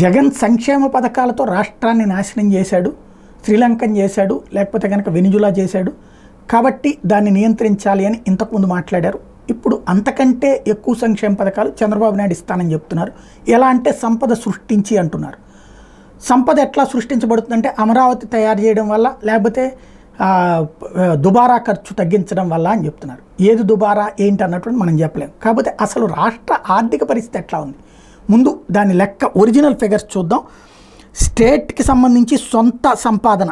జగన్ సంక్షేమ పథకాలతో రాష్ట్రాన్ని నాశనం చేశాడు, శ్రీలంకన్ చేశాడు, లేకపోతే కనుక వెనిజులా చేశాడు. కాబట్టి దాన్ని నియంత్రించాలి అని ఇంతకుముందు మాట్లాడారు. ఇప్పుడు అంతకంటే ఎక్కువ సంక్షేమ పథకాలు చంద్రబాబు నాయుడు ఇస్తానని చెప్తున్నారు. ఎలా అంటే సంపద సృష్టించి అంటున్నారు. సంపద ఎట్లా సృష్టించబడుతుందంటే అమరావతి తయారు చేయడం వల్ల, లేకపోతే దుబారా ఖర్చు తగ్గించడం వల్ల అని చెప్తున్నారు. ఏది దుబారా ఏంటి అన్నటువంటి మనం చెప్పలేము. కాకపోతే అసలు రాష్ట్ర ఆర్థిక పరిస్థితి ఎట్లా ఉంది, ముందు దాని లెక్క ఒరిజినల్ ఫిగర్స్ చూద్దాం. స్టేట్కి సంబంధించి సొంత సంపాదన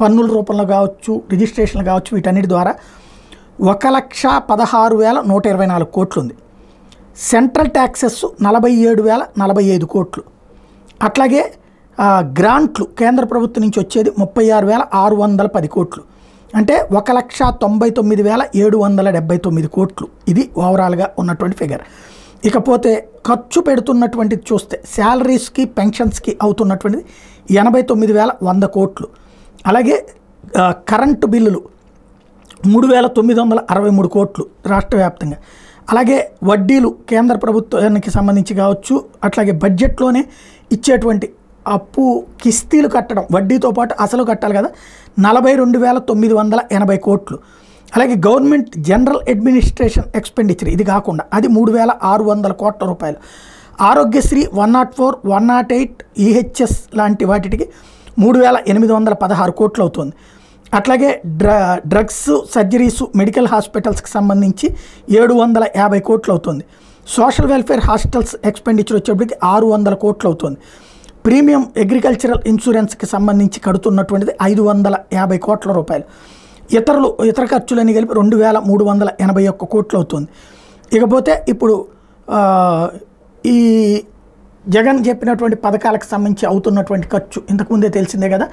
పన్నుల రూపంలో కావచ్చు, రిజిస్ట్రేషన్లు కావచ్చు, వీటన్నిటి ద్వారా 1,16,124 కోట్లు ఉంది. సెంట్రల్ ట్యాక్సెస్ 47,045 కోట్లు. అట్లాగే గ్రాంట్లు కేంద్ర ప్రభుత్వం నుంచి వచ్చేది 36,610 కోట్లు. అంటే 1,99,779 కోట్లు. ఇది ఓవరాల్గా ఉన్నటువంటి ఫిగర్. ఇకపోతే ఖర్చు పెడుతున్నటువంటిది చూస్తే శాలరీస్కి పెన్షన్స్కి అవుతున్నటువంటిది 89,100 కోట్లు. అలాగే కరెంటు బిల్లులు 3,963 కోట్లు రాష్ట్ర వ్యాప్తంగా. అలాగే వడ్డీలు కేంద్ర ప్రభుత్వానికి సంబంధించి కావచ్చు, అట్లాగే బడ్జెట్లోనే ఇచ్చేటువంటి అప్పు కిస్తీలు కట్టడం, వడ్డీతో పాటు అసలు కట్టాలి కదా, 42,980 కోట్లు. అలాగే గవర్నమెంట్ జనరల్ అడ్మినిస్ట్రేషన్ ఎక్స్పెండిచర్ ఇది కాకుండా అది 3,600 కోట్ల రూపాయలు. ఆరోగ్యశ్రీ 104, 108, ఈహెచ్ఎస్ లాంటి వాటికి 3,816 కోట్లు అవుతుంది. అట్లాగే డ్రగ్స్, సర్జరీసు, మెడికల్ హాస్పిటల్స్కి సంబంధించి 750 కోట్లు అవుతుంది. సోషల్ వెల్ఫేర్ హాస్టల్స్ ఎక్స్పెండిచర్ వచ్చేప్పటికి 600 కోట్లు అవుతుంది. ప్రీమియం అగ్రికల్చరల్ ఇన్సూరెన్స్కి సంబంధించి కడుతున్నటువంటిది 550 కోట్ల రూపాయలు. ఇతర ఖర్చులన్నీ కలిపి 2,381 కోట్లు అవుతుంది. ఇకపోతే ఇప్పుడు ఈ జగన్ చెప్పినటువంటి పథకాలకు సంబంధించి అవుతున్నటువంటి ఖర్చు ఇంతకుముందే తెలిసిందే కదా,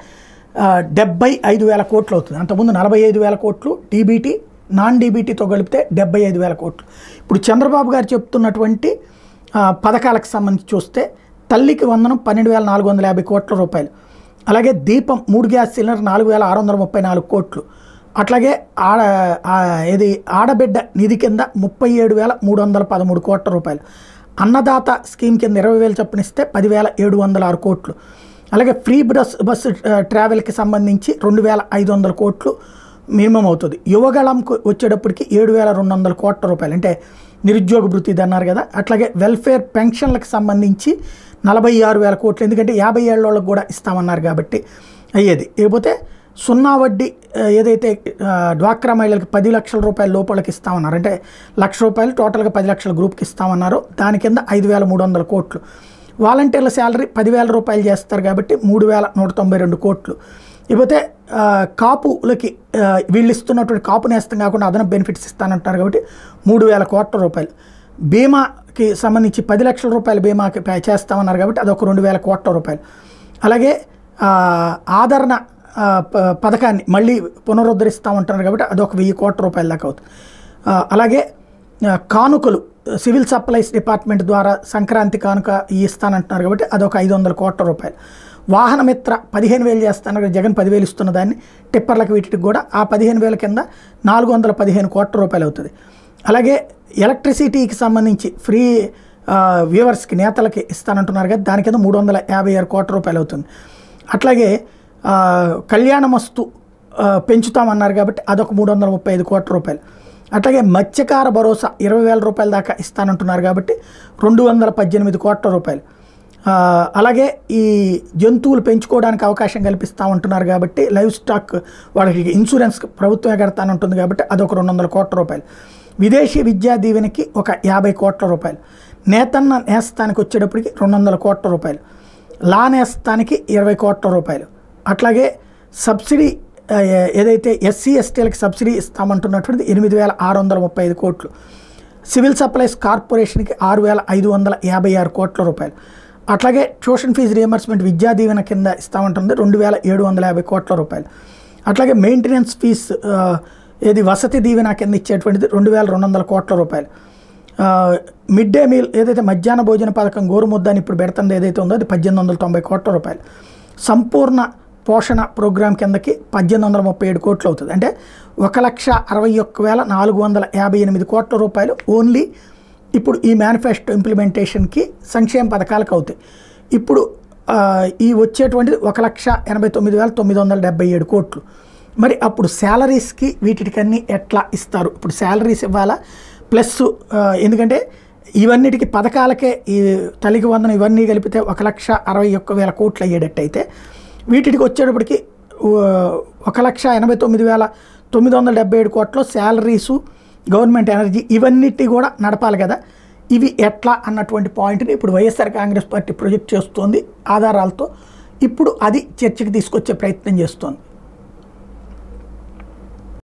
75,000 కోట్లు అవుతుంది. అంతకుముందు 45,000 కోట్లు డీబీటీ, నాన్ డీబీటీతో కలిపితే 75,000 కోట్లు. ఇప్పుడు చంద్రబాబు గారు చెప్తున్నటువంటి పథకాలకు సంబంధించి చూస్తే తల్లికి వందనం 12,450 కోట్ల రూపాయలు. అలాగే దీపం 3 గ్యాస్ సిలిండర్ 4,634 కోట్లు. అట్లాగే ఆడబిడ్డ నిధి కింద 37,313 కోట్ల రూపాయలు. అన్నదాత స్కీమ్ కింద 20,000 చొప్పునిస్తే 10,706 కోట్లు. అలాగే ఫ్రీ బస్సు ట్రావెల్కి సంబంధించి 2,500 కోట్లు మినిమం అవుతుంది. యువగళంకు వచ్చేటప్పటికి 7,200 కోట్ల రూపాయలు, అంటే నిరుద్యోగ భృతి అన్నారు కదా. అట్లాగే వెల్ఫేర్ పెన్షన్లకు సంబంధించి 46,000 కోట్లు, ఎందుకంటే 50 ఏళ్ళ వాళ్ళకి కూడా ఇస్తామన్నారు కాబట్టి అయ్యేది. ఇకపోతే సున్నా వడ్డీ ఏదైతే డ్వాక్రా మహిళలకు 10 లక్షల రూపాయల లోపలికి ఇస్తామన్నారు, అంటే ₹1,00,000 టోటల్గా 10 లక్షల గ్రూప్కి ఇస్తామన్నారు. దాని కింద 5,300 కోట్లు. వాలంటీర్ల శాలరీ 10,000 రూపాయలు చేస్తారు కాబట్టి 3,192 కోట్లు. ఇకపోతే కాపులకి వీళ్ళు ఇస్తున్నటువంటి కాపు నేస్తం కాకుండా అదనపు బెనిఫిట్స్ ఇస్తానంటారు కాబట్టి 3,000 కోట్ల రూపాయలు. బీమాకి సంబంధించి 10 లక్షల రూపాయల బీమాకి చేస్తామన్నారు కాబట్టి అదొక 2,000 కోట్ల రూపాయలు. అలాగే ఆదరణ పథకాన్ని మళ్ళీ పునరుద్ధరిస్తామంటున్నారు కాబట్టి అదొక 1,000 కోట్ల రూపాయల దాకా అవుతుంది. అలాగే కానుకలు సివిల్ సప్లైస్ డిపార్ట్మెంట్ ద్వారా సంక్రాంతి కానుక ఇస్తానంటున్నారు కాబట్టి అదొక 500 కోట్ల రూపాయలు. వాహన మిత్ర 15,000 చేస్తాను, జగన్ 10,000 ఇస్తున్న దాన్ని టిప్పర్లకు వీటికి కూడా ఆ 15,000 కింద 415 కోట్ల రూపాయలు అవుతుంది. అలాగే ఎలక్ట్రిసిటీకి సంబంధించి ఫ్రీ వ్యూవర్స్కి నేతలకి ఇస్తానంటున్నారు కదా, దాని కింద 356 కోట్ల రూపాయలు అవుతుంది. అట్లాగే కళ్యాణమస్తు పెంచుతామన్నారు కాబట్టి అదొక 335 కోట్ల రూపాయలు. అట్లాగే మత్స్యకార భరోసా 20,000 రూపాయల దాకా ఇస్తానంటున్నారు కాబట్టి 218 కోట్ల రూపాయలు. అలాగే ఈ జంతువులు పెంచుకోవడానికి అవకాశం కల్పిస్తామంటున్నారు కాబట్టి లైవ్ స్టాక్ వాళ్ళకి ఇన్సూరెన్స్ ప్రభుత్వమే కడతానంటుంది కాబట్టి అదొక 200 కోట్ల రూపాయలు. విదేశీ విద్యా దీవెనకి ఒక 50 కోట్ల రూపాయలు. నేతన్న నేస్తానికి వచ్చేటప్పటికి 200 కోట్ల రూపాయలు. లా నేస్తానికి 20 కోట్ల రూపాయలు. అట్లాగే సబ్సిడీ ఏదైతే ఎస్సీ ఎస్టీలకి సబ్సిడీ ఇస్తామంటున్నటువంటిది 8,635 కోట్లు. సివిల్ సప్లైస్ కార్పొరేషన్కి 6,556 కోట్ల రూపాయలు. అట్లాగే tuition fee reimbursement Vidya Deevena కింద ఇస్తామంటుంది 2,750 కోట్ల రూపాయలు. అట్లాగే మెయింటెనెన్స్ ఫీజ్ ఏది వసతి దీవెన కింద ఇచ్చేటువంటిది 2,200 కోట్ల రూపాయలు. మిడ్ డే మీల్ ఏదైతే మధ్యాహ్న భోజన పథకం గోరుముద్ద అని ఇప్పుడు పెడుతుంది ఏదైతే ఉందో అది 1,890 కోట్ల రూపాయలు. సంపూర్ణ పోషణ ప్రోగ్రాం కిందకి 1,837 కోట్లు అవుతుంది. అంటే 1,61,458 కోట్ల రూపాయలు ఓన్లీ ఇప్పుడు ఈ మేనిఫెస్టో ఇంప్లిమెంటేషన్కి సంక్షేమ పథకాలకు అవుతాయి. ఇప్పుడు ఈ వచ్చేటువంటిది 1,89,977 కోట్లు. మరి అప్పుడు శాలరీస్కి వీటికన్నీ ఎట్లా ఇస్తారు? ఇప్పుడు శాలరీస్ ఇవ్వాలా ప్లస్ ఎందుకంటే ఇవన్నిటికీ పథకాలకే ఈ తల్లికి వందనం ఇవన్నీ కలిపితే 1,61,000 కోట్లు అయ్యేటట్టయితే వీటికి వచ్చేటప్పటికి 1,89,977 కోట్లు శాలరీసు, గవర్నమెంట్ ఎనర్జీ ఇవన్నిటి కూడా నడపాలి కదా. ఇవి ఎట్లా అన్నటువంటి పాయింట్ని ఇప్పుడు వైఎస్ఆర్ కాంగ్రెస్ పార్టీ ప్రొజెక్ట్ చేస్తోంది ఆధారాలతో. ఇప్పుడు అది చర్చకి తీసుకొచ్చే ప్రయత్నం చేస్తోంది.